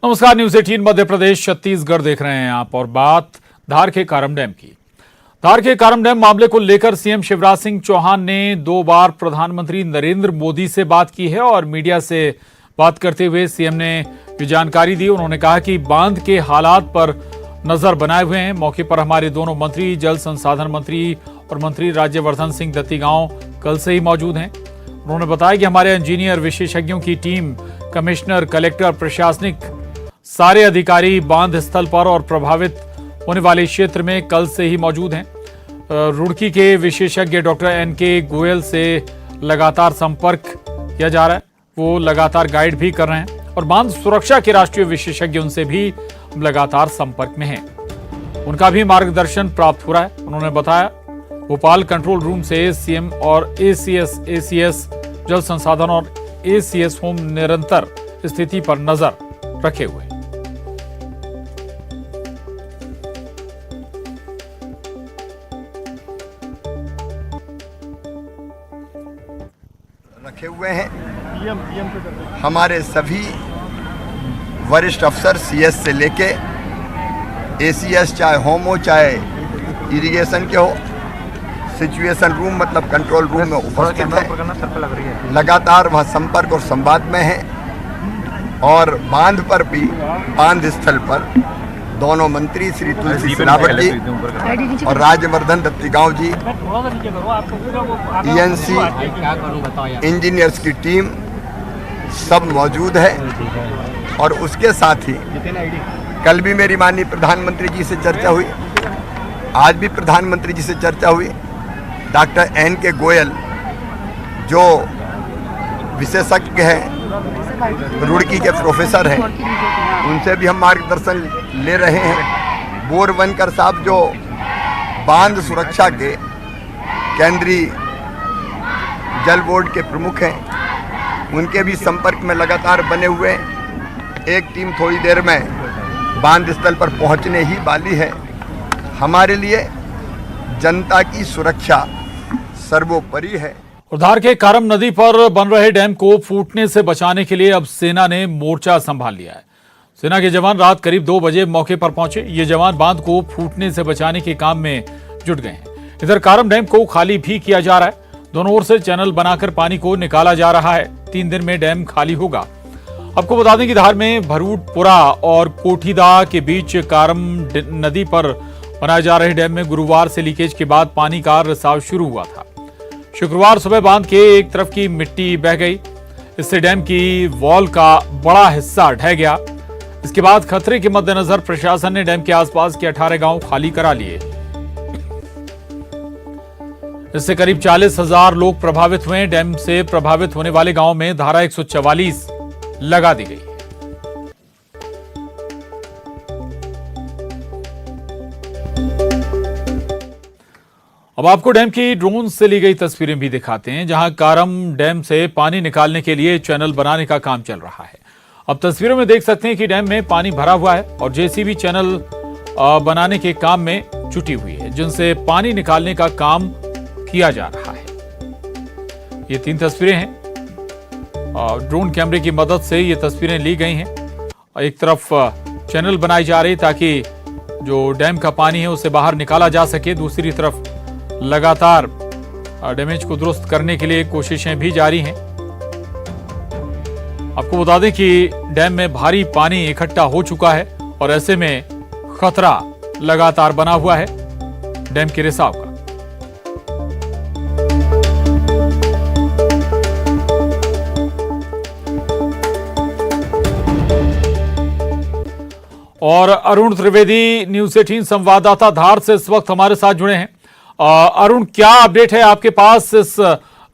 नमस्कार, न्यूज 18 मध्य प्रदेश छत्तीसगढ़ देख रहे हैं आप। और बात धार के कारम डैम की। धार के कारम डैम मामले को लेकर सीएम शिवराज सिंह चौहान ने 2 बार प्रधानमंत्री नरेंद्र मोदी से बात की है और मीडिया से बात करते हुए सीएम ने ये जानकारी दी। उन्होंने कहा कि बांध के हालात पर नजर बनाए हुए हैं। मौके पर हमारे दोनों मंत्री, जल संसाधन मंत्री और मंत्री राज्यवर्धन सिंह दत्तीगांव कल से ही मौजूद हैं। उन्होंने बताया कि हमारे इंजीनियर विशेषज्ञों की टीम, कमिश्नर, कलेक्टर, प्रशासनिक सारे अधिकारी बांध स्थल पर और प्रभावित होने वाले क्षेत्र में कल से ही मौजूद हैं। रुड़की के विशेषज्ञ डॉक्टर NK गोयल से लगातार संपर्क किया जा रहा है। वो लगातार गाइड भी कर रहे हैं और बांध सुरक्षा के राष्ट्रीय विशेषज्ञ उनसे भी लगातार संपर्क में हैं। उनका भी मार्गदर्शन प्राप्त हो रहा है। उन्होंने बताया भोपाल कंट्रोल रूम से CM और ACS जल संसाधन और ACS होम निरंतर स्थिति पर नजर रखे हुए हैं। हमारे सभी वरिष्ठ अफसर CS से लेके ACS, चाहे होम हो चाहे इरिगेशन के हो, सिचुएशन रूम मतलब कंट्रोल रूम में उपस्थित है। लगातार वह संपर्क और संवाद में है और बांध पर भी, बांध स्थल पर दोनों मंत्री श्री तुलसी सिलावट जी और राज्यवर्धन दत्तीगांव जी, ENC इंजीनियर्स की टीम सब मौजूद है। और उसके साथ ही कल भी मेरी माननीय प्रधानमंत्री जी से चर्चा हुई, आज भी प्रधानमंत्री जी से चर्चा हुई। डॉक्टर NK गोयल जो विशेषज्ञ हैं, रुड़की के प्रोफेसर हैं, उनसे भी हम मार्गदर्शन ले रहे हैं। बोरवनकर साहब जो बांध सुरक्षा के केंद्रीय जल बोर्ड के प्रमुख हैं, उनके भी संपर्क में लगातार बने हुए हैं। एक टीम थोड़ी देर में बांध स्थल पर पहुंचने ही वाली है। हमारे लिए जनता की सुरक्षा सर्वोपरि है। धार के कारम नदी पर बन रहे डैम को फूटने से बचाने के लिए अब सेना ने मोर्चा संभाल लिया है। सेना के जवान रात करीब 2 बजे मौके पर पहुंचे। ये जवान बांध को फूटने से बचाने के काम में जुट गए हैं। इधर कारम डैम को खाली भी किया जा रहा है। दोनों ओर से चैनल बनाकर पानी को निकाला जा रहा है। 3 दिन में डैम खाली होगा। आपको बता दें कि धार में भरूटपुरा और कोठीदा के बीच कारम नदी पर बनाए जा रहे डैम में गुरुवार से लीकेज के बाद पानी का रिसाव शुरू हुआ था। शुक्रवार सुबह बांध के एक तरफ की मिट्टी बह गई। इससे डैम की वॉल का बड़ा हिस्सा ढह गया। इसके बाद खतरे के मद्देनजर प्रशासन ने डैम के आसपास के 18 गांव खाली करा लिए। इससे करीब 40,000 लोग प्रभावित हुए। डैम से प्रभावित होने वाले गांव में धारा 144 लगा दी गई। अब आपको डैम की ड्रोन से ली गई तस्वीरें भी दिखाते हैं, जहां कारम डैम से पानी निकालने के लिए चैनल बनाने का काम चल रहा है। अब तस्वीरों में देख सकते हैं कि डैम में पानी भरा हुआ है और JCB चैनल बनाने के काम में जुटी हुई है, जिनसे पानी निकालने का काम किया जा रहा है। ये 3 तस्वीरें हैं। ड्रोन कैमरे की मदद से ये तस्वीरें ली गई हैं। एक तरफ चैनल बनाई जा रही ताकि जो डैम का पानी है उसे बाहर निकाला जा सके। दूसरी तरफ लगातार डैमेज को दुरुस्त करने के लिए कोशिशें भी जारी हैं। आपको बता दें कि डैम में भारी पानी इकट्ठा हो चुका है और ऐसे में खतरा लगातार बना हुआ है डैम के रिसाव का। और अरुण त्रिवेदी, न्यूज 18 संवाददाता धार से इस वक्त हमारे साथ जुड़े हैं। अरुण, क्या अपडेट है आपके पास इस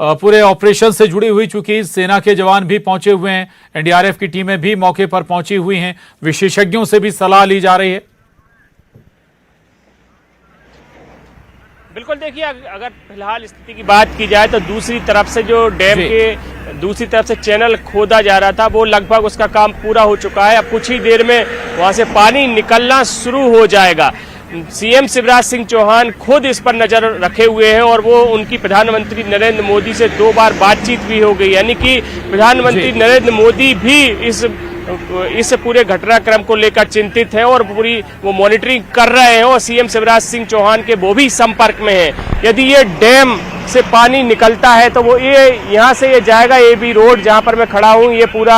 पूरे ऑपरेशन से जुड़ी हुई? चूंकि सेना के जवान भी पहुंचे हुए हैं, NDRF की टीमें भी मौके पर पहुंची हुई हैं, विशेषज्ञों से भी सलाह ली जा रही है। बिल्कुल, देखिए अगर फिलहाल स्थिति की बात की जाए तो दूसरी तरफ से जो डैम के दूसरी तरफ से चैनल खोदा जा रहा था वो लगभग उसका काम पूरा हो चुका है। अब कुछ ही देर में वहां से पानी निकलना शुरू हो जाएगा। सीएम शिवराज सिंह चौहान खुद इस पर नजर रखे हुए हैं और वो उनकी प्रधानमंत्री नरेंद्र मोदी से 2 बार बातचीत भी हो गई, यानी कि प्रधानमंत्री नरेंद्र मोदी भी इस इस पूरे घटनाक्रम को लेकर चिंतित है और पूरी वो मॉनिटरिंग कर रहे हैं और सीएम शिवराज सिंह चौहान के वो भी संपर्क में है। यदि ये डैम से पानी निकलता है तो वो ये यहाँ से ये जाएगा, ये भी रोड जहाँ पर मैं खड़ा हूँ, ये पूरा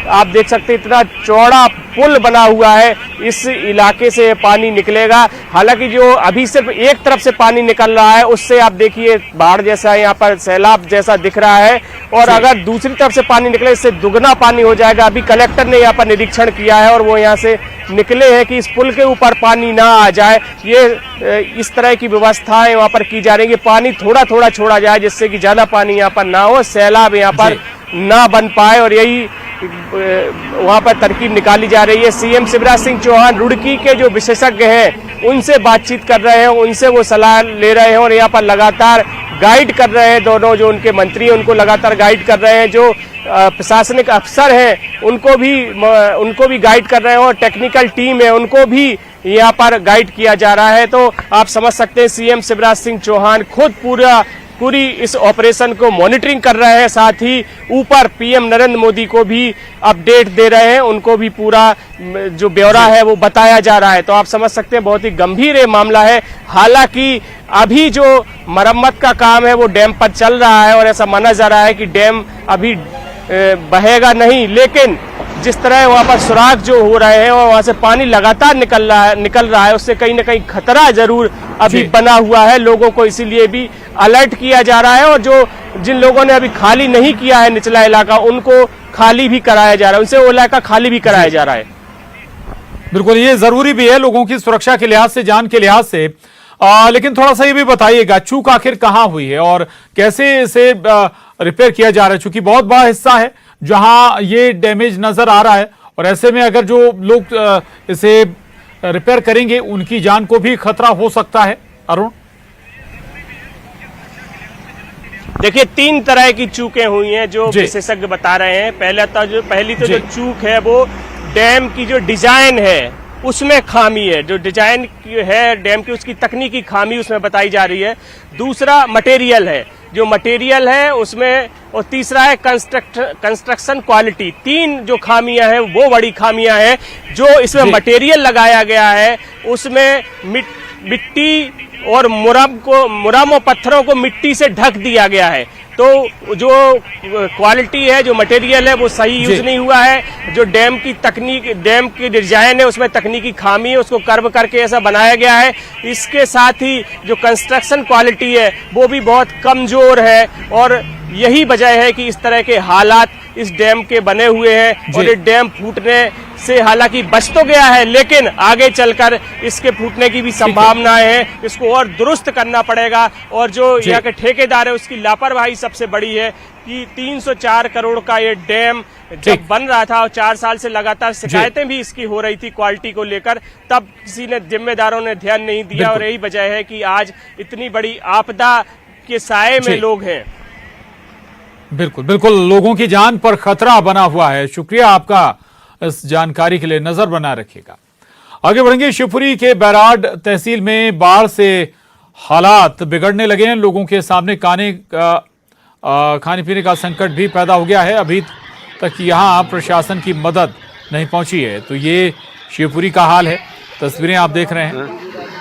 आप देख सकते हैं इतना चौड़ा पुल बना हुआ है, इस इलाके से पानी निकलेगा। हालांकि जो अभी सिर्फ एक तरफ से पानी निकल रहा है उससे आप देखिए बाढ़ जैसा यहाँ पर सैलाब जैसा दिख रहा है, और अगर दूसरी तरफ से पानी निकले इससे दुगना पानी हो जाएगा। अभी कलेक्टर ने यहाँ पर निरीक्षण किया है और वो यहाँ से निकले हैं कि इस पुल के ऊपर पानी ना आ जाए, ये इस तरह की व्यवस्थाएं वहाँ पर की जा रही है। पानी थोड़ा थोड़ा छोड़ा जाए जिससे कि ज्यादा पानी यहाँ पर ना हो, सैलाब यहाँ पर ना बन पाए, और यही वहाँ पर तरकीब निकाली जा रही है। सीएम शिवराज सिंह चौहान रुड़की के जो विशेषज्ञ हैं उनसे बातचीत कर रहे हैं, उनसे वो सलाह ले रहे हैं और यहाँ पर लगातार गाइड कर रहे हैं। दोनों जो उनके मंत्री हैं उनको लगातार गाइड कर रहे हैं, जो प्रशासनिक अफसर हैं उनको भी गाइड कर रहे हैं, और टेक्निकल टीम है उनको भी यहाँ पर गाइड किया जा रहा है। तो आप समझ सकते हैं सीएम शिवराज सिंह चौहान खुद पूरी इस ऑपरेशन को मॉनिटरिंग कर रहे हैं, साथ ही ऊपर पीएम नरेंद्र मोदी को भी अपडेट दे रहे हैं, उनको भी पूरा जो ब्यौरा है वो बताया जा रहा है। तो आप समझ सकते हैं बहुत ही गंभीर ये मामला है। हालांकि अभी जो मरम्मत का काम है वो डैम पर चल रहा है और ऐसा माना जा रहा है कि डैम अभी बहेगा नहीं, लेकिन जिस तरह वहाँ पर सुराख जो हो रहे हैं और वहाँ से पानी लगातार निकल रहा है उससे कहीं ना कहीं खतरा जरूर अभी बना हुआ है। लोगों को इसीलिए भी अलर्ट किया जा रहा है, और जिन लोगों ने अभी खाली नहीं किया है निचला इलाका उनको खाली भी कराया जा रहा है, उनसे वो इलाका खाली भी कराया जा रहा है। बिल्कुल, ये जरूरी भी है लोगों की सुरक्षा के लिहाज से, जान के लिहाज से। लेकिन थोड़ा सा ये भी बताइएगा चूक आखिर कहाँ हुई है और कैसे इसे रिपेयर किया जा रहा है, चूंकि बहुत बड़ा हिस्सा है जहां ये डैमेज नजर आ रहा है, और ऐसे में अगर जो लोग इसे रिपेयर करेंगे उनकी जान को भी खतरा हो सकता है। अरुण, देखिए 3 तरह की चूकें हुई हैं जो विशेषज्ञ बता रहे हैं। पहली तो जो चूक है वो डैम की जो डिजाइन है उसमें खामी है, जो डिजाइन है डैम की उसकी तकनीकी खामी उसमें बताई जा रही है। दूसरा मटेरियल है, जो मटेरियल है उसमें, और तीसरा है कंस्ट्रक्शन क्वालिटी। 3 जो खामियां हैं वो बड़ी खामियां हैं। जो इसमें मटेरियल लगाया गया है उसमें मिट्टी और मुरम और पत्थरों को मिट्टी से ढक दिया गया है, तो जो क्वालिटी है, जो मटेरियल है वो सही यूज नहीं हुआ है। जो डैम की डिजाइन है उसमें तकनीकी खामी है, उसको कर्व करके ऐसा बनाया गया है। इसके साथ ही जो कंस्ट्रक्शन क्वालिटी है वो भी बहुत कमजोर है, और यही वजह है कि इस तरह के हालात इस डैम के बने हुए हैं। और ये डैम फूटने से हालांकि बच तो गया है, लेकिन आगे चलकर इसके फूटने की भी संभावनाएं हैं। इसको और दुरुस्त करना पड़ेगा, और जो यहाँ के ठेकेदार है उसकी लापरवाही सबसे बड़ी है कि 304 करोड़ का ये डैम जब बन रहा था और 4 साल से लगातार शिकायतें भी इसकी हो रही थी क्वालिटी को लेकर, तब किसी ने जिम्मेदारों ने ध्यान नहीं दिया, और यही वजह है कि आज इतनी बड़ी आपदा के साए में लोग हैं। बिल्कुल बिल्कुल, लोगों की जान पर खतरा बना हुआ है। शुक्रिया आपका इस जानकारी के लिए, नजर बना रखिएगा। आगे बढ़ेंगे। शिवपुरी के बैराड तहसील में बाढ़ से हालात बिगड़ने लगे हैं। लोगों के सामने खाने पीने का संकट भी पैदा हो गया है। अभी तक यहां प्रशासन की मदद नहीं पहुंची है। तो ये शिवपुरी का हाल है, तस्वीरें आप देख रहे हैं।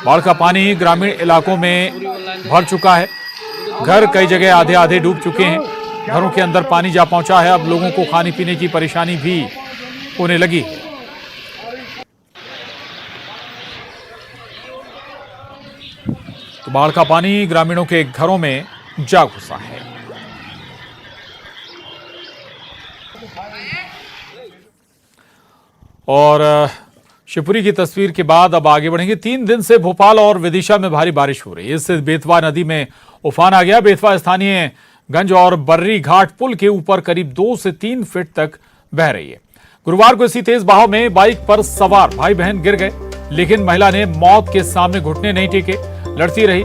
बाढ़ का पानी ग्रामीण इलाकों में भर चुका है, घर कई जगह आधे आधे डूब चुके हैं, घरों के अंदर पानी जा पहुंचा है। अब लोगों को खाने पीने की परेशानी भी होने लगी। तो बाढ़ का पानी ग्रामीणों के घरों में जा घुसा है। और शिवपुरी की तस्वीर के बाद अब आगे बढ़ेंगे। 3 दिन से भोपाल और विदिशा में भारी बारिश हो रही है। इससे बेतवा नदी में उफान आ गया। बेतवा स्थानीय गंज और बर्री घाट पुल के ऊपर करीब 2 से 3 फीट तक बह रही है। गुरुवार को इसी तेज बहाव में बाइक पर सवार भाई बहन गिर गए, लेकिन महिला ने मौत के सामने घुटने नहीं टेके, लड़ती रही।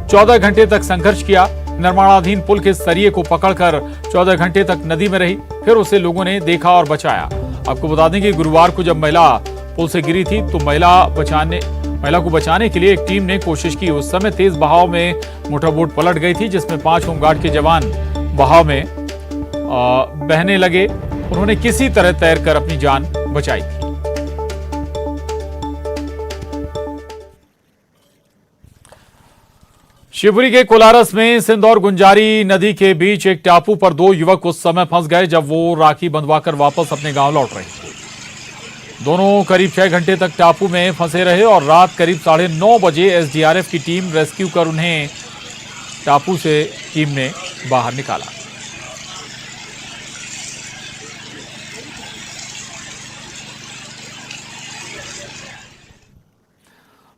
14 घंटे तक संघर्ष किया। निर्माणाधीन पुल के सरिये को पकड़कर 14 घंटे तक नदी में रही, फिर उसे लोगों ने देखा और बचाया। आपको बता दें कि गुरुवार को जब महिला पुल से गिरी थी तो महिला को बचाने के लिए एक टीम ने कोशिश की। उस समय तेज बहाव में मोटरबोट पलट गई थी, जिसमें 5 होमगार्ड के जवान बहाव में बहने लगे उन्होंने किसी तरह तैरकर अपनी जान बचाई थी। शिवपुरी के कोलारस में सिंध और गुंजारी नदी के बीच एक टापू पर दो युवक उस समय फंस गए जब वो राखी बंधवाकर वापस अपने गांव लौट रहे थे। दोनों करीब 6 घंटे तक टापू में फंसे रहे और रात करीब 9:30 बजे एसडीआरएफ की टीम रेस्क्यू कर उन्हें टापू से टीम ने बाहर निकाला।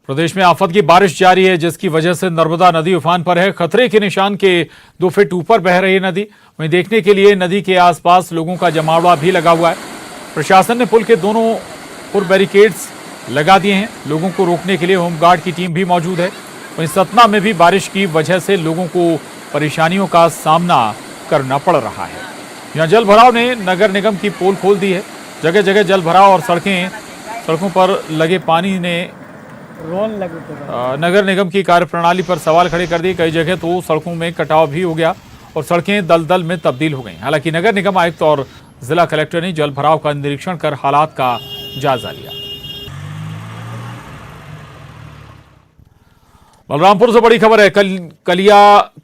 प्रदेश में आफत की बारिश जारी है, जिसकी वजह से नर्मदा नदी उफान पर है। खतरे के निशान के 2 फीट ऊपर बह रही नदी। वहीं देखने के लिए नदी के आसपास लोगों का जमावड़ा भी लगा हुआ है। प्रशासन ने पुल के दोनों ओर बैरिकेड्स लगा दिए हैं। लोगों को रोकने के लिए होमगार्ड की टीम भी मौजूद है। वहीं सतना में भी बारिश की वजह से लोगों को परेशानियों का सामना करना पड़ रहा है। यहाँ जल भराव ने नगर निगम की पोल खोल दी है। जगह जगह जल भराव और सड़कों पर लगे पानी ने नगर निगम की कार्यप्रणाली पर सवाल खड़े कर दिए। कई जगह तो सड़कों में कटाव भी हो गया और सड़कें दलदल में तब्दील हो गई। हालांकि नगर निगम आयुक्त और जिला कलेक्टर ने जल भराव का निरीक्षण कर हालात का जायजा लिया। बलरामपुर से बड़ी खबर है।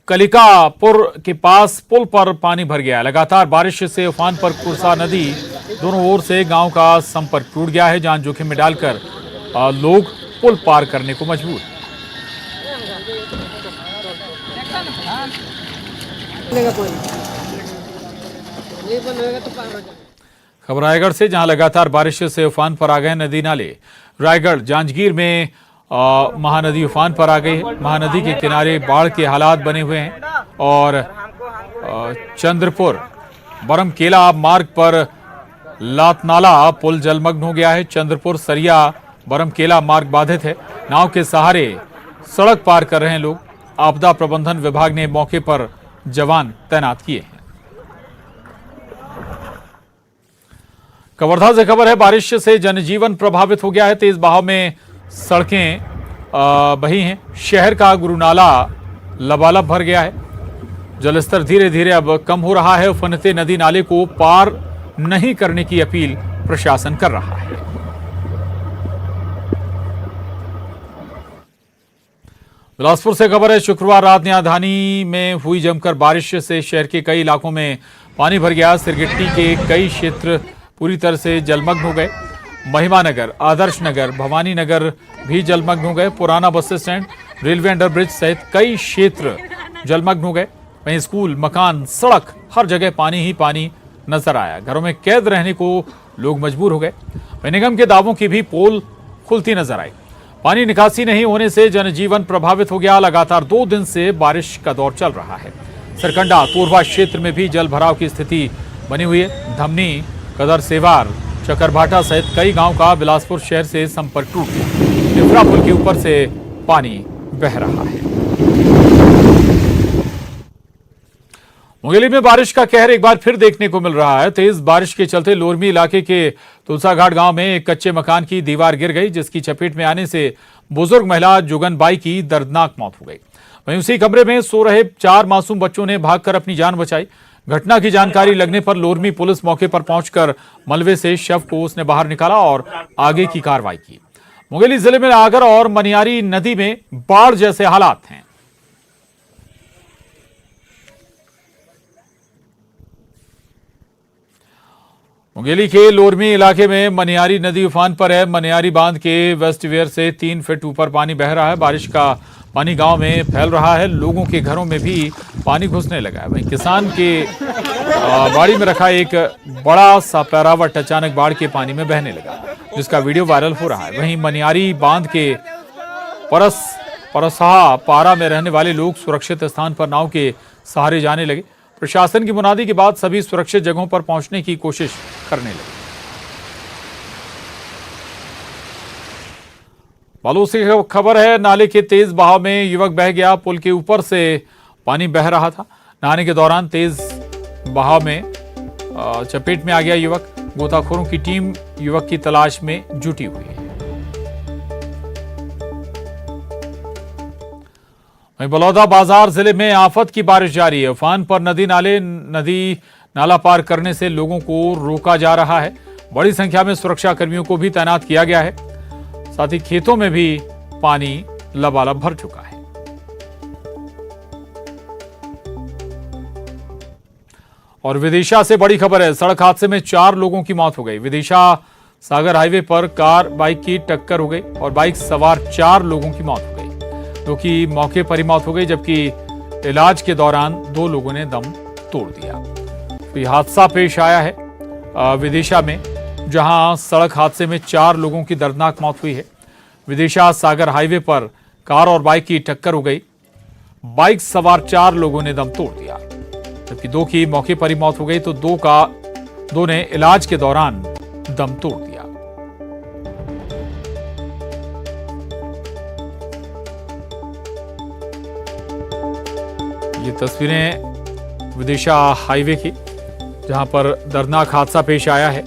कलिकापुर के पास पुल पर पानी भर गया है। लगातार बारिश से उफान पर कुरसा नदी दोनों ओर से गांव का संपर्क टूट गया है। जान जोखिम में डालकर लोग पुल पार करने को मजबूर। खबर रायगढ़ से, जहां लगातार बारिश से उफान पर आ गए नदी नाले। रायगढ़ जांजगीर में महानदी उफान पर आ गई है। महानदी के किनारे बाढ़ के हालात बने हुए हैं और चंद्रपुर बरमकेला मार्ग पर लातनाला पुल जलमग्न हो गया है। चंद्रपुर सरिया बरमकेला मार्ग बाधित है। नाव के सहारे सड़क पार कर रहे हैं लोग। आपदा प्रबंधन विभाग ने मौके पर जवान तैनात किए हैं। कवर्धा से खबर है, बारिश से जनजीवन प्रभावित हो गया है। तेज बहाव में सड़कें बही हैं। शहर का गुरुनाला लबालब भर गया है। जलस्तर धीरे धीरे अब कम हो रहा है। उफनते नदी नाले को पार नहीं करने की अपील प्रशासन कर रहा है। बिलासपुर से खबर है, शुक्रवार रात न्याधानी में हुई जमकर बारिश से शहर के कई इलाकों में पानी भर गया। सिरगिट्टी के कई क्षेत्र पूरी तरह से जलमग्न हो गए। महिमानगर, आदर्श नगर, भवानी नगर भी जलमग्न हो गए। पुराना बस स्टैंड, रेलवे अंडरब्रिज सहित कई क्षेत्र जलमग्न हो गए। वहीं स्कूल, मकान, सड़क, हर जगह पानी ही पानी नजर आया। घरों में कैद रहने को लोग मजबूर हो गए। वहीं निगम के दावों की भी पोल खुलती नजर आई। पानी निकासी नहीं होने से जनजीवन प्रभावित हो गया। लगातार 2 दिन से बारिश का दौर चल रहा है। सरकंडा, तोरवा क्षेत्र में भी जल भराव की स्थिति बनी हुई है। धमनी, कदर सेवार, चकरभाटा सहित कई गांव का बिलासपुर शहर से संपर्क टूट गया। निफरा पुल के ऊपर से पानी बह रहा है। मुंगेली में बारिश का कहर एक बार फिर देखने को मिल रहा है। तेज बारिश के चलते लोरमी इलाके के तुलसाघाट गांव में एक कच्चे मकान की दीवार गिर गई, जिसकी चपेट में आने से बुजुर्ग महिला जुगनबाई की दर्दनाक मौत हो गई। वहीं उसी कमरे में सो रहे 4 मासूम बच्चों ने भागकर अपनी जान बचाई। घटना की जानकारी लगने पर लोरमी पुलिस मौके पर पहुंचकर मलबे से शव को उसने बाहर निकाला और आगे की कार्रवाई की। मुंगेली जिले में आगर और मनियारी नदी में बाढ़ जैसे हालात हैं। मुंगेली के लोरमी इलाके में मनियारी नदी उफान पर है। मनियारी बांध के वेस्ट वेयर से 3 फीट ऊपर पानी बह रहा है। बारिश का पानी गांव में फैल रहा है। लोगों के घरों में भी पानी घुसने लगा है। वहीं किसान के बाड़ी में रखा एक बड़ा सा पैरावट अचानक बाढ़ के पानी में बहने लगा, जिसका वीडियो वायरल हो रहा है। वहीं मनियारी बांध के परसहा पारा में रहने वाले लोग सुरक्षित स्थान पर नाव के सहारे जाने लगे। प्रशासन की मुनादी के बाद सभी सुरक्षित जगहों पर पहुंचने की कोशिश करने लगे। बालोद से खबर है, नाले के तेज बहाव में युवक बह गया। पुल के ऊपर से पानी बह रहा था। नहाने के दौरान तेज बहाव में चपेट में आ गया युवक। गोताखोरों की टीम युवक की तलाश में जुटी हुई है। वहीं बलौदा बाजार जिले में आफत की बारिश जारी है। उफान पर नदी नाला पार करने से लोगों को रोका जा रहा है। बड़ी संख्या में सुरक्षा कर्मियों को भी तैनात किया गया है। साथ ही खेतों में भी पानी लबालब भर चुका है। और विदिशा से बड़ी खबर है। सड़क हादसे में 4 लोगों की मौत हो गई। विदिशा सागर हाईवे पर कार बाइक की टक्कर हो गई और बाइक सवार 4 लोगों की मौत हो गई। 2 की मौके पर ही मौत हो गई, जबकि इलाज के दौरान 2 लोगों ने दम तोड़ दिया। तो यह हादसा पेश आया है विदिशा में, जहां सड़क हादसे में 4 लोगों की दर्दनाक मौत हुई है। विदिशा सागर हाईवे पर कार और बाइक की टक्कर हो गई। बाइक सवार 4 लोगों ने दम तोड़ दिया, जबकि 2 की मौके पर ही मौत हो गई तो 2 ने इलाज के दौरान दम तोड़ दिया। ये तस्वीरें विदिशा हाईवे की, जहां पर दर्दनाक हादसा पेश आया है।